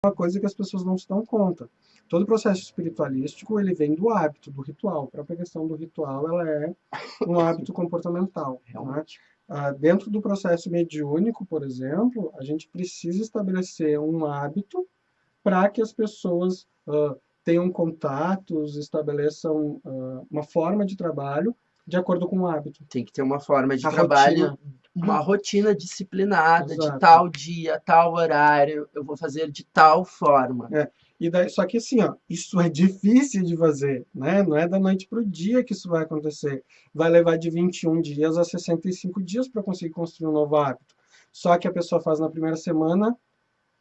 uma coisa que as pessoas não se dão conta. Todo processo espiritualístico, ele vem do hábito, do ritual. A própria questão do ritual, ela é um hábito comportamental, né? Realmente. Dentro do processo mediúnico, por exemplo, a gente precisa estabelecer um hábito para que as pessoas tenham contatos, estabeleçam uma forma de trabalho de acordo com o hábito. Tem que ter uma forma de A trabalho, rotina. uma rotina disciplinada, de Exato. tal dia, tal horário, eu vou fazer de tal forma. E daí, só que assim, ó, isso é difícil de fazer, né? Não é da noite para o dia que isso vai acontecer. Vai levar de 21 dias a 65 dias para conseguir construir um novo hábito. Só que a pessoa faz na primeira semana,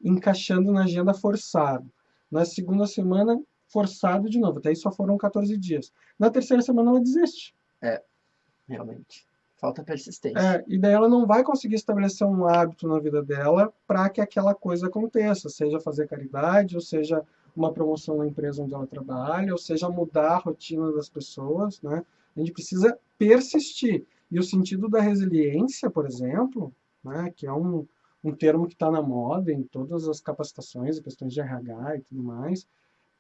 encaixando na agenda forçado. Na segunda semana, forçado de novo. Até aí só foram 14 dias. Na terceira semana, ela desiste. É, realmente. Falta persistência. E daí ela não vai conseguir estabelecer um hábito na vida dela para que aquela coisa aconteça, seja fazer caridade, ou seja uma promoção na empresa onde ela trabalha, ou seja mudar a rotina das pessoas, né? A gente precisa persistir. E o sentido da resiliência, por exemplo, né, que é um termo que está na moda em todas as capacitações, questões de RH e tudo mais,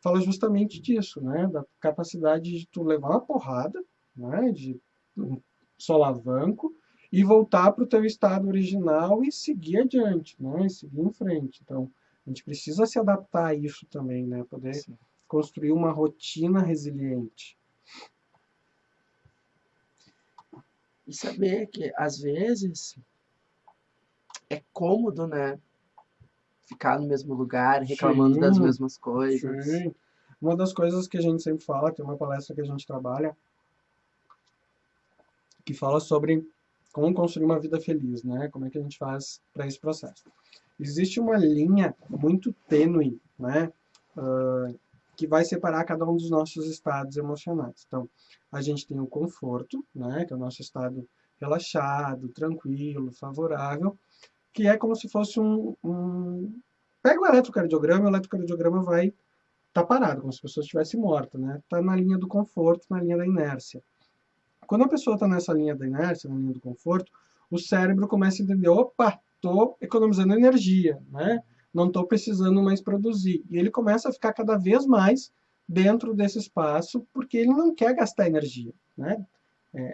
fala justamente disso, né? Da capacidade de tu levar uma porrada, né? De um solavanco e voltar para o teu estado original e seguir adiante, né? E seguir em frente. Então, a gente precisa se adaptar a isso também, né? Poder Sim. construir uma rotina resiliente. E saber que, às vezes, é cômodo, né? Ficar no mesmo lugar, reclamando das Sim, mesmas coisas. sim. Uma das coisas que a gente sempre fala, tem uma palestra que a gente trabalha, que fala sobre como construir uma vida feliz, né? Como é que a gente faz para esse processo. Existe uma linha muito tênue, né? Que vai separar cada um dos nossos estados emocionais. Então, a gente tem o conforto, né? Que é o nosso estado relaxado, tranquilo, favorável, que é como se fosse Pega o eletrocardiograma, e o eletrocardiograma vai estar parado, como se a pessoa estivesse morta, né? Está na linha do conforto, na linha da inércia. Quando a pessoa está nessa linha da inércia, na linha do conforto, o cérebro começa a entender, opa, estou economizando energia, né? Não estou precisando mais produzir. E ele começa a ficar cada vez mais dentro desse espaço, porque ele não quer gastar energia, né?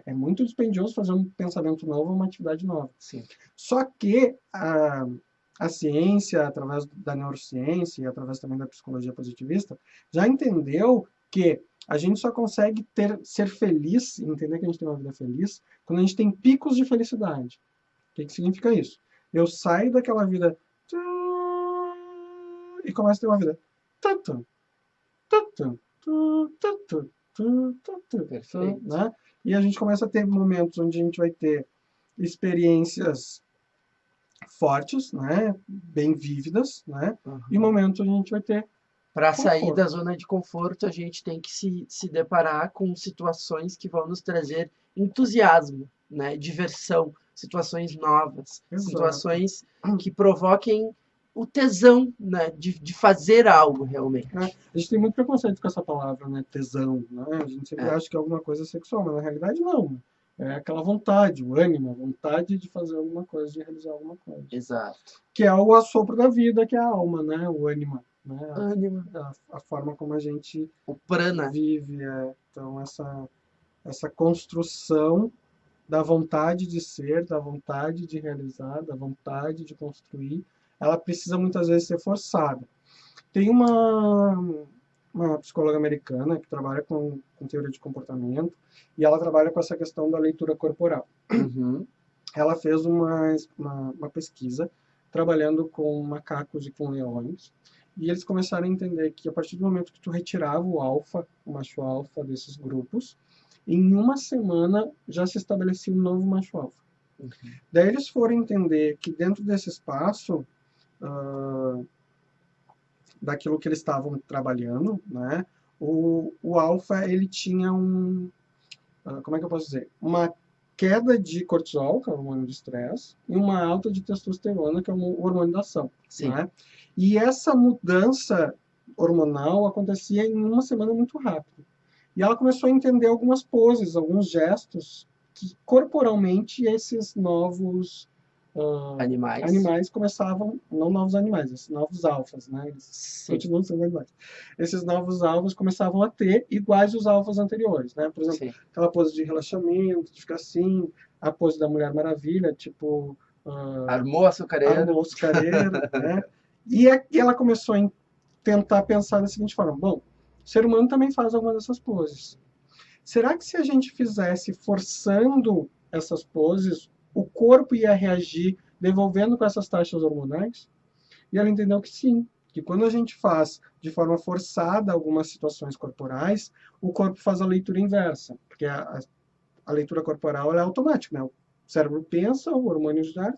É muito dispendioso fazer um pensamento novo, uma atividade nova. Sim. Só que a ciência, através da neurociência e através também da psicologia positivista, já entendeu que a gente só consegue ser feliz, entender que a gente tem uma vida feliz, quando a gente tem picos de felicidade. O que significa isso? Eu saio daquela vida e começo a ter uma vida. Perfeito. Né? E a gente começa a ter momentos onde a gente vai ter experiências fortes, né? Bem vívidas, né? E momentos onde a gente vai ter Para sair da conforto. zona de conforto, a gente tem que se deparar com situações que vão nos trazer entusiasmo, né? Diversão, situações novas, Exato. situações que provoquem o tesão, né? De fazer algo É, realmente. a gente tem muito preconceito com essa palavra, né? Tesão, né? A gente sempre É, acha que é alguma coisa sexual, mas na realidade não. É aquela vontade, o ânimo, a vontade de fazer alguma coisa, de realizar alguma coisa. exato. Que é o assopro da vida, que é a alma, né? O ânima, né? Ânimo, A forma como a gente o prana, vive. Então, essa construção da vontade de ser, da vontade de realizar, da vontade de construir, ela precisa muitas vezes ser forçada. Tem uma psicóloga americana que trabalha com teoria de comportamento e ela trabalha com essa questão da leitura corporal. uhum, Ela fez uma pesquisa trabalhando com macacos e com leões e eles começaram a entender que a partir do momento que tu retirava o macho alfa desses grupos, em uma semana já se estabelecia um novo macho alfa. uhum. Daí eles foram entender que dentro desse espaço, uh, daquilo que eles estavam trabalhando, né, o alfa ele tinha como é que eu posso dizer? Uma queda de cortisol, que é o hormônio do estresse, e uma alta de testosterona, que é o hormônio da ação, Sim, né? E essa mudança hormonal acontecia em uma semana muito rápido. E ela começou a entender algumas poses, alguns gestos que corporalmente esses novos Animais. animais começavam, não novos animais, esses novos alfas, né? Eles Sim. continuam sendo animais. Esses novos alfas começavam a ter iguais os alfas anteriores, né? Por exemplo, Sim. aquela pose de relaxamento, de ficar assim, a pose da Mulher Maravilha, tipo, Armou açucareiro. armou açucareiro, né? E ela começou a tentar pensar da seguinte forma: bom, o ser humano também faz alguma dessas poses. Será que se a gente fizesse forçando essas poses, o corpo ia reagir devolvendo com essas taxas hormonais? E ela entendeu que sim, que quando a gente faz de forma forçada algumas situações corporais, o corpo faz a leitura inversa, porque a leitura corporal ela é automática, né? O cérebro pensa, o hormônio já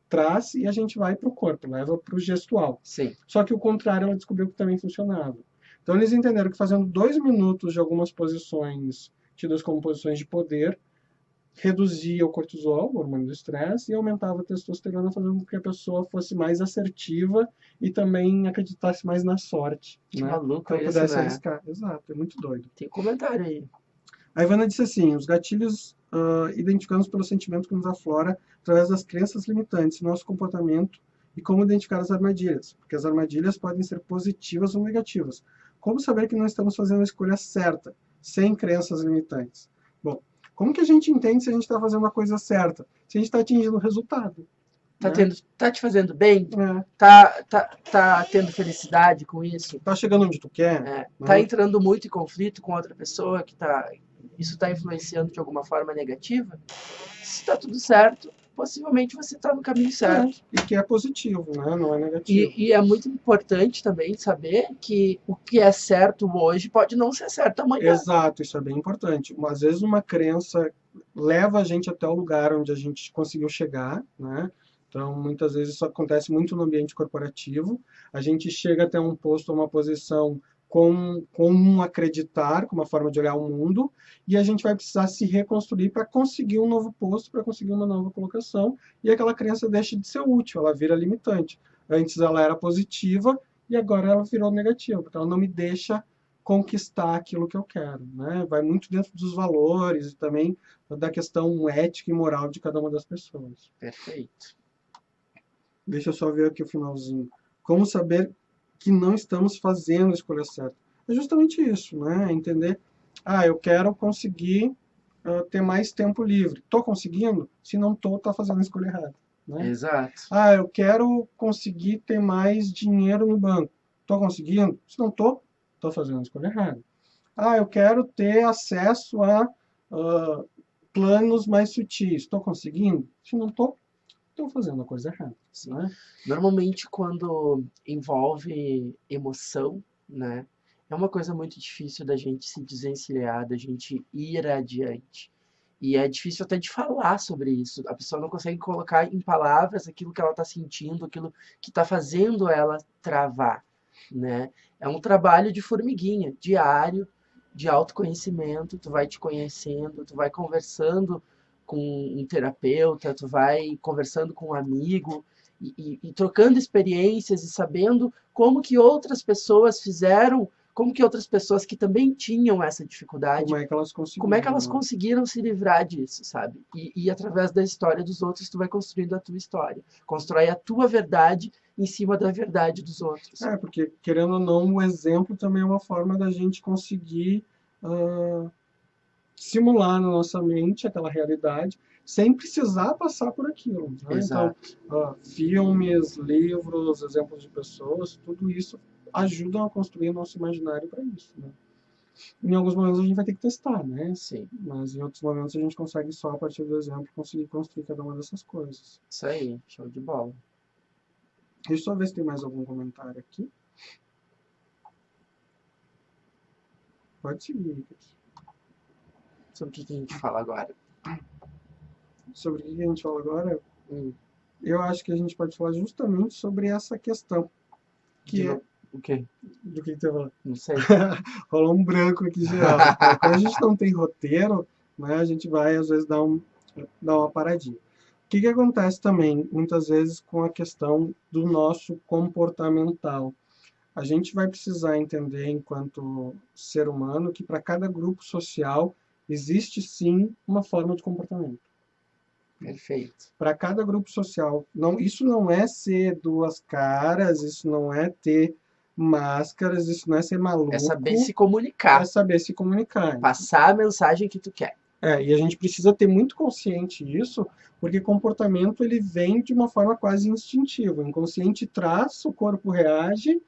traz e a gente vai para o corpo, leva para o gestual. Sim. Só que o contrário ela descobriu que também funcionava. Então eles entenderam que fazendo 2 minutos de algumas posições tidas como posições de poder, reduzia o cortisol, o hormônio do estresse, e aumentava a testosterona, fazendo com que a pessoa fosse mais assertiva e também acreditasse mais na sorte, Que né? maluco Então isso, pudesse né? arriscar. Exato, é muito doido. Tem comentário aí. A Ivana disse assim: os gatilhos identificamos pelo sentimento que nos aflora através das crenças limitantes, nosso comportamento e como identificar as armadilhas, porque as armadilhas podem ser positivas ou negativas. Como saber que não estamos fazendo a escolha certa, sem crenças limitantes? Bom, como que a gente entende se a gente está fazendo a coisa certa? Se a gente está atingindo o resultado. Tá, né? tá te fazendo bem? É. Tá tendo felicidade com isso? Tá chegando onde tu quer? Tá né? entrando muito em conflito com outra pessoa que isso tá influenciando de alguma forma negativa? Se tá tudo certo, possivelmente você tá no caminho certo. E que é positivo, né? Não é negativo. E é muito importante também saber que o que é certo hoje pode não ser certo amanhã. Exato, isso é bem importante. Às vezes uma crença leva a gente até o lugar onde a gente conseguiu chegar, né? Então, muitas vezes isso acontece muito no ambiente corporativo. A gente chega até um posto, uma posição com um acreditar, com uma forma de olhar o mundo, e a gente vai precisar se reconstruir para conseguir um novo posto, para conseguir uma nova colocação, e aquela crença deixa de ser útil, ela vira limitante. Antes ela era positiva e agora ela virou negativa, porque ela não me deixa conquistar aquilo que eu quero, né? Vai muito dentro dos valores e também da questão ética e moral de cada uma das pessoas. Perfeito. Deixa eu só ver aqui o finalzinho. Como saber que não estamos fazendo a escolha certa? É justamente isso, né? Entender, eu quero conseguir ter mais tempo livre. Tô conseguindo? Se não tô, tá fazendo a escolha errada, né? Exato. Eu quero conseguir ter mais dinheiro no banco. Tô conseguindo? Se não tô fazendo a escolha errada. Eu quero ter acesso a planos mais sutis. Estou conseguindo? Se não estou fazendo a coisa errada. Né? Normalmente, quando envolve emoção, né, é uma coisa muito difícil da gente se desencilhar, da gente ir adiante. E é difícil até de falar sobre isso. A pessoa não consegue colocar em palavras aquilo que ela está sentindo, aquilo que está fazendo ela travar, né? É um trabalho de formiguinha, diário, de autoconhecimento. Tu vai te conhecendo, tu vai conversando com um terapeuta, tu vai conversando com um amigo e trocando experiências e sabendo como que outras pessoas fizeram, como que outras pessoas que também tinham essa dificuldade, como é que elas conseguiram, como é que elas conseguiram se livrar disso, sabe? E através da história dos outros, tu vai construindo a tua história. Constrói a tua verdade em cima da verdade dos outros. Porque, querendo ou não, o exemplo também é uma forma da gente conseguir simular na nossa mente aquela realidade sem precisar passar por aquilo. Né? Então, filmes, livros, exemplos de pessoas, tudo isso ajudam a construir o nosso imaginário para isso. Né? Em alguns momentos a gente vai ter que testar, né? Sim. Mas em outros momentos a gente consegue só, a partir do exemplo, conseguir construir cada uma dessas coisas. Isso aí, show de bola. Deixa eu só ver se tem mais algum comentário aqui. Pode seguir, Lucas. Sobre o que a gente fala agora? Sobre o que a gente fala agora? Eu acho que a gente pode falar justamente sobre essa questão. O quê? Do que você falou? Não sei. Rolou um branco aqui geral. Quando a gente não tem roteiro, né, a gente vai, às vezes, dar uma paradinha. O que acontece também, muitas vezes, com a questão do nosso comportamental? A gente vai precisar entender, enquanto ser humano, que para cada grupo social existe, sim, uma forma de comportamento. Perfeito. Para cada grupo social. Não, isso não é ser duas caras, isso não é ter máscaras, isso não é ser maluco, É saber se é comunicar, saber se comunicar. passar a mensagem que tu quer. E a gente precisa ter muito consciente isso, porque comportamento ele vem de uma forma quase instintiva. O inconsciente traz, o corpo reage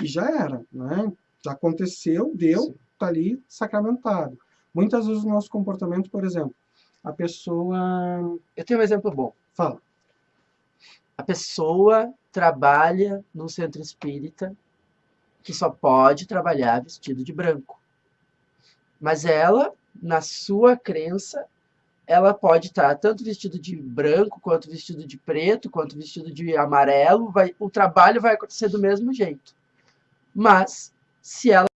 e já era, né? Já aconteceu, deu, Sim. tá ali sacramentado. Muitas vezes o nosso comportamento, por exemplo, a pessoa Eu tenho um exemplo bom. fala, A pessoa trabalha num centro espírita que só pode trabalhar vestido de branco. Mas ela, na sua crença, ela pode estar tanto vestido de branco, quanto vestido de preto, quanto vestido de amarelo. O trabalho vai acontecer do mesmo jeito. Mas, se ela